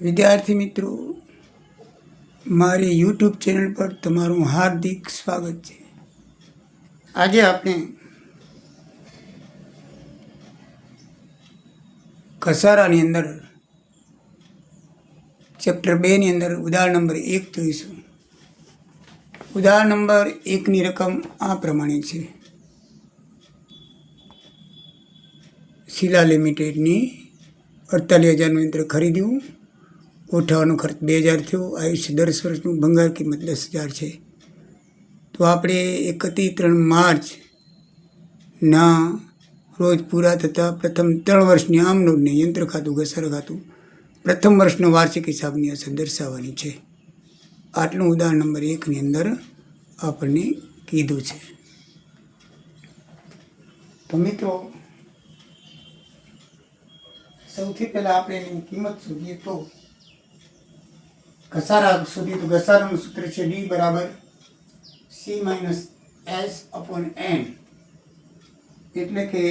વિદ્યાર્થી મિત્રો, મારી યુટ્યુબ ચેનલ પર તમારું હાર્દિક સ્વાગત છે. આજે આપણે ઘસારાની અંદર ચેપ્ટર 2 ની અંદર ઉદાહરણ નંબર 1 જોઈશું. ઉદાહરણ નંબર 1ની રકમ આ પ્રમાણે છે. શીલા લિમિટેડની 48,000નું યંત્ર ખરીદ્યું. ગોઠવવાનો ખર્ચ 2,000 થયો. આયુષ્ય 10 વર્ષનું. ભંગાર કિંમત 10,000 છે. તો આપણે 31 માર્ચના રોજ પૂરા થતાં પ્રથમ 3 વર્ષની આમ નોંધને યંત્ર ખાતું, ઘસારા ખાતું, પ્રથમ વર્ષનો વાર્ષિક હિસાબની અસર દર્શાવવાની છે. આટલું ઉદાહરણ નંબર 1ની અંદર આપણને કીધું છે. તો મિત્રો, સૌથી પહેલાં આપણે એની કિંમત શોધીએ. તો ઘસારા શોધીએ તો ઘસારાનું સૂત્ર છે D બરાબર C-S/N, એટલે કે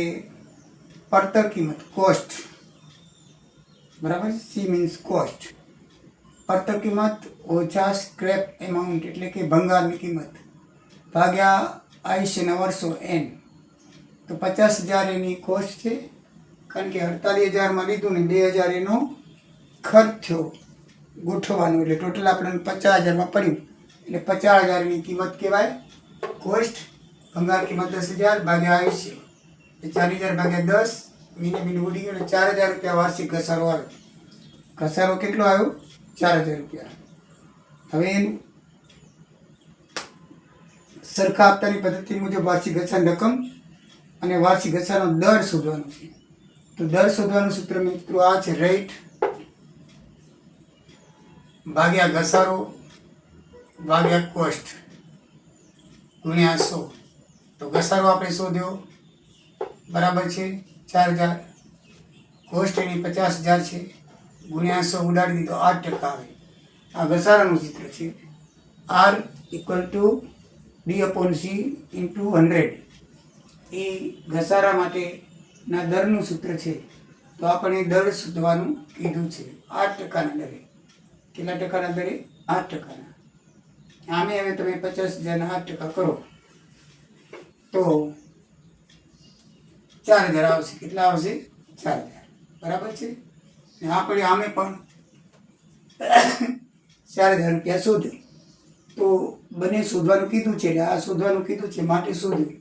પડતર કિંમત, કોસ્ટ બરાબર. C મીન્સ કોસ્ટ, પડતર કિંમત ઓછા સ્ક્રેપ એમાઉન્ટ એટલે કે ભંગારની કિંમત ભાગ્યા આયુષ્યના વર્ષો N. તો 50,000 એની કોસ્ટ છે, કારણ કે 48,000માં લીધું ને 2,000 એનો ખર્ચ થયો ગોઠવવાનું, એટલે ટોટલ આપણને 50,000માં પડ્યું. એટલે 50,000ની કિંમત કહેવાય કોસ્ટ. ભંગાર કિંમત 10,000 ભાગ્યા આયુષ્ય, 40,000 ભાગ્યા 10, મીને ઉડી ગયો, 4,000 રૂપિયા વાર્ષિક ઘસારો આવ્યો. ઘસારો કેટલો આવ્યો? 4,000 રૂપિયા. હવે એનું સરખા હપ્તાની પદ્ધતિ મુજબ વાર્ષિક ઘસારાની રકમ અને વાર્ષિક ઘસારાનો દર શોધવાનો છે. તો દર શોધવાનું સૂત્ર મિત્રો આ છે: રેટ ભાગ્યા ઘસારો ભાગ્યા કોસ્ટ ગુણ્યા 100. તો ઘસારો આપણે શોધ્યો બરાબર છે 4,000, કોસ્ટ એની 50,000 છે, ગુણ્યા 100 ઉડાડી દીધો 8% આવે. આ ઘસારાનું સૂત્ર છે. R = D/C × 100 એ ઘસારા માટેના દરનું સૂત્ર છે. તો આપણે દર શોધવાનું કીધું છે 8%ના દરે. કેટલા ટકાના દરે? 8%. આમે હવે તમે 50,000ના 8% કરો તો 4,000 આવશે. કેટલા આવશે? 4,000. બરાબર છે. આપણે આમે પણ 4,000 રૂપિયા શોધ્યું. તો બંને શોધવાનું કીધું છે, એટલે આ શોધવાનું કીધું છે માટે શોધ્યું,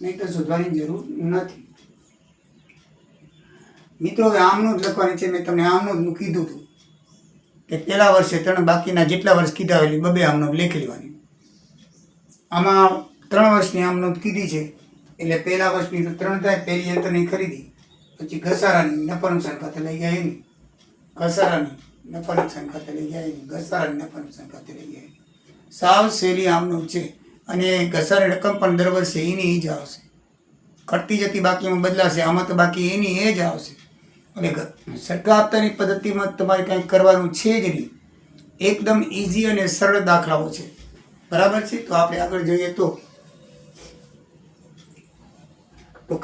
નહીં તો શોધવાની જરૂર નથી. મિત્રો, હવે આમનું જ લખવાની છે. મેં તમને આમનું જ કીધું હતું કે પહેલા વર્ષે 3, બાકીના જેટલા વર્ષ કીધા હોય એટલે 2 આમનોંધ લખી લેવાની. આમાં 3 વર્ષની આમનોંધ કીધી છે, એટલે પહેલા વર્ષની તો 3 થાય. પહેલી યંત્રની ખરીદી, પછી ઘસારાની નફા નુકસાન ખાતે લઈ ગયા એની, ઘસારાની નફા નુકસાન ખાતે લઈ ગયા એની, ઘસારાની નફા નુકસાન ખાતે લઈ ગયા એની. સાવ સહેલી આમનોંધ છે. અને ઘસારાની રકમ પણ દર વર્ષે એની જ આવશે. ઘટતી જતી બાકીમાં બદલાશે. આમાં તો બાકી એની એ જ આવશે. એટલે સરખા હપ્તાની પદ્ધતિમાં તમારે કંઈક કરવાનું છે જ નહીં. એકદમ ઇઝી અને સરળ દાખલાઓ છે. બરાબર છે. તો આપણે આગળ જોઈએ તો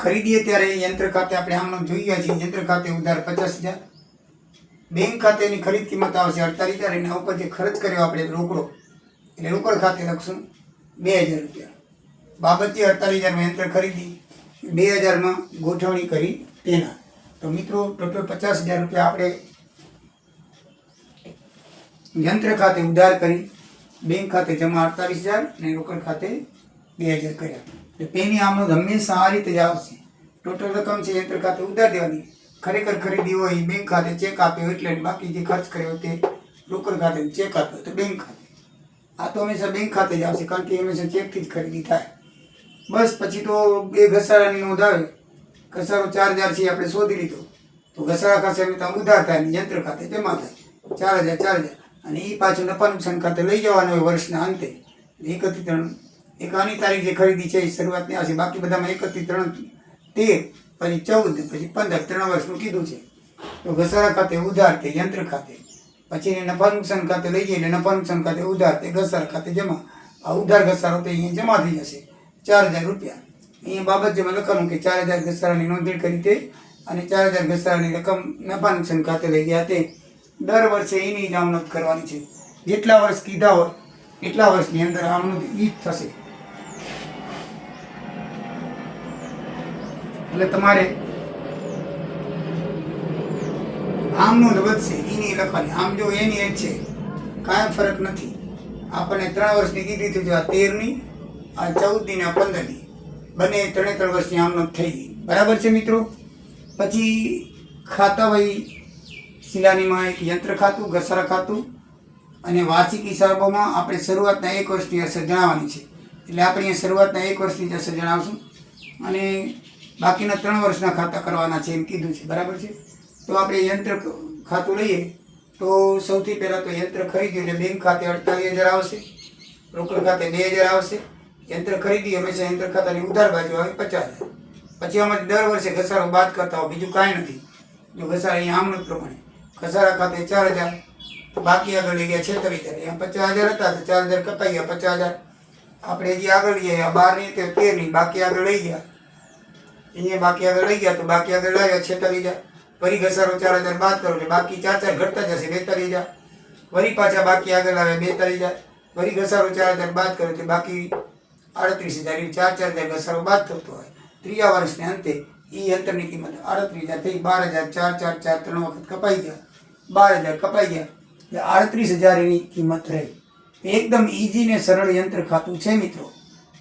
ખરીદીએ ત્યારે યંત્ર ખાતે આપણે આમનો જોઈ ગયા છીએ. યંત્ર ખાતે ઉધાર 50,000, બેંક ખાતેની ખરીદ કિંમત આવશે 48,000. એના ઉપર જે ખર્ચ કર્યો આપણે રોકડો, એટલે રોકડ ખાતે લખશું 2,000 રૂપિયા. બાબતે 48,000માં યંત્ર ખરીદી, 2,000માં ગોઠવણી કરી તેના. તો મિત્રો, ટોટલ 50,000 રૂપિયા આપણે યંત્ર ખાતે ઉધાર કરી, બેંક ખાતે જમા 48,000 અને રોકડ ખાતે 2,000 કર્યા. એટલે પેની આમનોંધ હંમેશા આ રીતે જ આવશે. ટોટલ રકમ છે યંત્ર ખાતે ઉધાર દેવાની, ખરેખર ખરીદી હોય બેંક ખાતે ચેક આપ્યો એટલે, બાકી જે ખર્ચ કર્યો તે રોકડ ખાતે ચેક આપ્યો તો બેંક ખાતે. આ તો હંમેશા બેંક ખાતે જ આવશે, કારણ કે હંમેશા ચેકથી જ ખરીદી થાય. બસ પછી તો 2 ઘસારાની નોંધ આવે. ઘસારો 4,000 છે આપણે શોધી લીધો. તો ઘસારા ખાતે ઉધાર થાય ને યંત્ર ખાતે જમા થાય 4,000. અને એ પાછું નફા નુકસાન ખાતે લઈ જવાનું હોય વર્ષના અંતે. 31 એક આની તારીખ જે ખરીદી છે એ શરૂઆતની આવશે. બાકી બધામાં 31, 13, પછી 14, પછી 15, 3 વર્ષનું કીધું છે. તો ઘસારા ખાતે ઉધાર તે યંત્ર ખાતે, પછી એને નફા નુકસાન ખાતે લઈ જઈએ એટલે નફા નુકસાન ખાતે ઉધાર તે ઘસારા ખાતે જમા. આ ઉધાર ઘસારો તો અહીંયા જમા થઈ જશે 4,000 રૂપિયા. અહીંયા બાબત જેમાં લખવાનું કે 4,000 ઘસારાની નોંધણી કરી તે, અને 4,000 ઘસારાની રકમ નફા નુકસાન ખાતે લઈ ગયા તે. દર વર્ષે એની જ આમનોંધ કરવાની છે. જેટલા વર્ષ કીધા હોય એટલા વર્ષની અંદર આમનોંધ ઈ જ થશે. એટલે તમારે આમનોંધ વધશે એની લખવાની. આમ જો એની એજ છે, કાંઈ ફરક નથી. આપણને 3 વર્ષની કીધી હતી, આ 13ની, આ 14ની ને આ 15ની, બંને 3 વર્ષની આમનોંધ થઈ ગઈ. બરાબર છે મિત્રો. પછી ખાતા વહી શિલાનીમાં એક યંત્ર ખાતું, ઘસારા ખાતું અને વાર્ષિક હિસાબોમાં આપણે શરૂઆતના 1 વર્ષની અસર જણાવવાની છે. એટલે આપણે અહીંયા શરૂઆતના 1 વર્ષની જ અસર જણાવશું અને બાકીના 3 વર્ષના ખાતા કરવાના છે એમ કીધું છે. બરાબર છે. તો આપણે યંત્ર ખાતું લઈએ તો સૌથી પહેલાં તો યંત્ર ખરીદ્યું એટલે બેંક ખાતે 48,000 આવશે, રોકડ ખાતે 2,000 આવશે. યંત્ર ખરીદી હંમેશા યંત્ર ખાતાની ઉધાર બાજુ આવે 50,000. પછી આમાંથી દર વર્ષે ઘસારો બાદ કરતા હોય, બીજું કાંઈ નથી. જો ઘસારા અહીંયા આમનોંધ પ્રમાણે ઘસારા ખાતે 4,000, તો બાકી આગળ લઈ ગયા 46,000. અહીંયા 50,000 હતા તો 4,000 કપાઈ ગયા 50,000. આપણે જે આગળ લઈએ 12ની તે 13ની બાકી આગળ લઈ ગયા, અહીંયા બાકી આગળ લઈ ગયા તો બાકી આગળ લાવ્યા 46,000. વળી ઘસારો 4,000 બાદ કરો એટલે બાકી 4,4 ઘટતા જશે 42,000. વળી પાછા બાકી આગળ આવે 42,000. વળી ઘસારો 4,000 બાદ કરો એટલે બાકી 38,000. 4,000 ઘસારો બાદ થતો હોય. ત્રીજા વર્ષને અંતે એ યંત્રની કિંમત 38,000 થઈ. 12,000 4 4 4 3 વખત કપાઈ ગયા, 12,000 કપાઈ ગયા એટલે 38,000 એની કિંમત રહી. એકદમ ઈઝી ને સરળ યંત્ર ખાતું છે મિત્રો.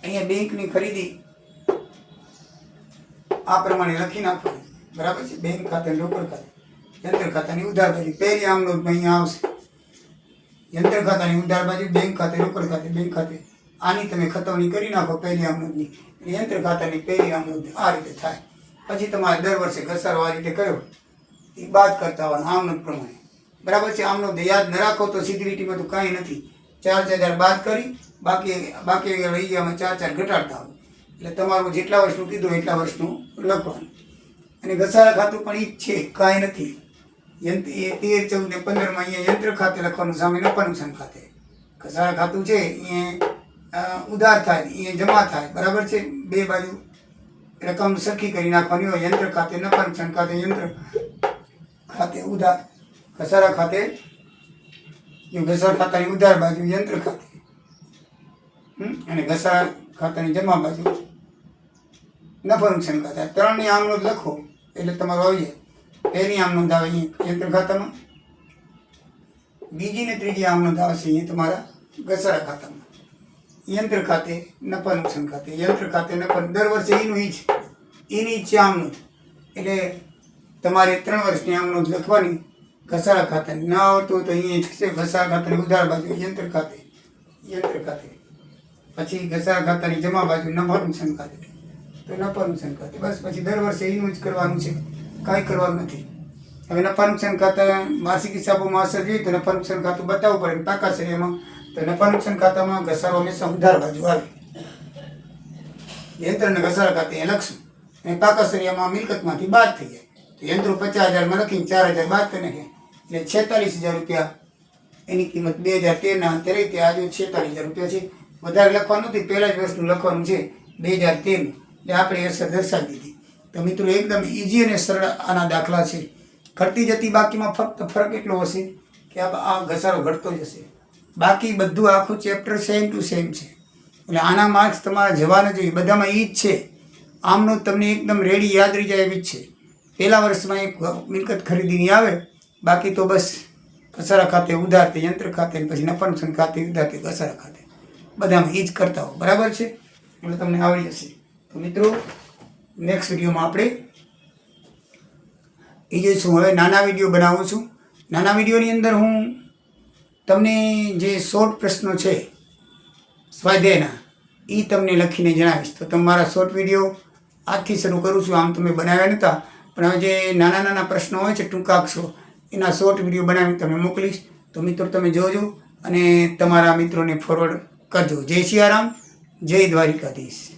અહીંયા બેંકની ખરીદી આ પ્રમાણે લખી નાખવાની. બરાબર છે. બેંક ખાતે, રોકડ ખાતે, યંત્ર ખાતાની ઉધાર બાજુ પહેલી આમનોંધ અહીંયા આવશે. યંત્ર ખાતાની ઉધાર બાજુ બેંક ખાતે, રોકડ ખાતે, બેંક ખાતે. આની તમે ખતવણી કરી નાખો પહેલી આમનોંધની. યંત્ર ખાતાની પહેલી આમનોંધ આ રીતે થાય. પછી તમારે દર વર્ષે ઘસારો આ રીતે કર્યો એ બાદ કરતા આવવાનું આમનોંધ પ્રમાણે. બરાબર છે. આમનોંધ યાદ ન રાખો તો સીધી લીટીમાં તો કાંઈ નથી. 4,000 બાદ કરી બાકી લઈ ગયા 4 ઘટાડતા હોય. એટલે તમારું જેટલા વર્ષનું કીધું એટલા વર્ષનું લખવાનું. અને ઘસારા ખાતું પણ એ જ છે, કાંઈ નથી. યંત્ર એ 13, 14 ને 15માં અહીંયા યંત્ર ખાતે લખવાનું, સામે નફા નુકસાન ખાતે. ઘસારા ખાતું છે અહીંયા ઉધાર થાય, અહીંયા જમા થાય. બરાબર છે. બે બાજુ રકમ સરખી કરી નાખવાની હોય. યંત્ર ખાતે નફા નુકસાન ખાતે, યંત્ર ખાતે ઉધાર. ઘસારા ખાતે ઘસારા ખાતાની ઉધાર બાજુ યંત્ર ખાતે અને ઘસારા ખાતાની જમા બાજુ નફા નુકસાન ખાતે. 3ની આમનોંધ લખો એટલે તમારું આવી જાય. પહેલી આમનોંધ આવે અહીંયા યંત્ર ખાતામાં, બીજી ને ત્રીજી આમનોંધ આવશે અહીંયા તમારા ઘસારા ખાતામાં. યંત્ર ખાતે નફા નુકસાન ખાતે, યંત્ર ખાતે નફા, દર વર્ષે એની જ છે આમનોંધ. એટલે તમારે 3 વર્ષની આમનોંધ લખવાની ઘસારા ખાતાની. ના આવડતું તો અહીંયા છે ઘસારા ખાતાની ઉધાર બાજુ યંત્ર ખાતે, પછી ઘસારા ખાતાની જમા બાજુ નફા નુકસાન ખાતે, તો નફા નુકસાન ખાતે. બસ પછી દર વર્ષે એનું જ કરવાનું છે, કાંઈ કરવાનું નથી. હવે નફા નુકસાન ખાતા માસિક હિસાબોમાં અસર જોઈએ તો નફા નુકસાન ખાતું બતાવવું પડે. પાકા શ્રેણીમાં તો નફા નુકસાન ખાતામાં ઘસારો હંમેશા ઉધાર બાજુ આવે. યંત્રને ઘસારા ખાતે અહીંયા લખશું અને પાકા શ્રેણીમાં મિલકતમાંથી બાદ થઈ જાય તો યંત્રો 50,000માં લખીને 4,000 બાદ કરી નાખે એટલે 46,000 રૂપિયા એની કિંમત 2013ના અંતે રહી. તે આજે 46,000 રૂપિયા છે. વધારે લખવાનું નથી, પહેલા જ વર્ષનું લખવાનું છે 2013નું. એટલે આપણે અસર દર્શાવી દીધી. તો મિત્રો એકદમ ઈઝી અને સરળ આના દાખલા છે. ઘટતી જતી બાકીમાં ફક્ત ફરક એટલો હશે કે આ ઘસારો ઘટતો જશે. બાકી બધું આખું ચેપ્ટર સેમ ટુ સેમ છે. એટલે આના માર્ક્સ તમારા જવાના જોઈએ. બધામાં ઈ જ છે. આમનું તમને એકદમ રેડી યાદ રહી જાય એવી જ છે. પહેલા વર્ષમાં એક મિલકત ખરીદીની આવે, બાકી તો બસ ઘસારા ખાતે ઉધાર તે યંત્ર ખાતે, પછી નફા નુકસાન ખાતે ઉધાર તે ઘસારા ખાતે, બધામાં ઈ જ કરતા હો. બરાબર છે. એટલે તમને આવડી જશે. તો મિત્રો નેક્સ્ટ વિડીયોમાં આપણે એ જોઈશું. હવે નાના વિડીયો બનાવું છું. નાના વિડીયોની અંદર હું તમને જે શોર્ટ પ્રશ્નો છે સ્વાધ્યાયના એ તમને લખીને જણાવીશ. તો તમારા શોર્ટ વિડીયો આજથી શરૂ કરું છું. આમ તમે બનાવ્યા નહોતા, પણ હવે જે નાના નાના પ્રશ્નો હોય છે ટૂંકા અક્ષરો, એના શોર્ટ વિડીયો બનાવીને તમે મોકલીશ. તો મિત્રો તમે જોજો અને તમારા મિત્રોને ફોરવર્ડ કરજો. જય સિયારામ, જય દ્વારિકાધીશ.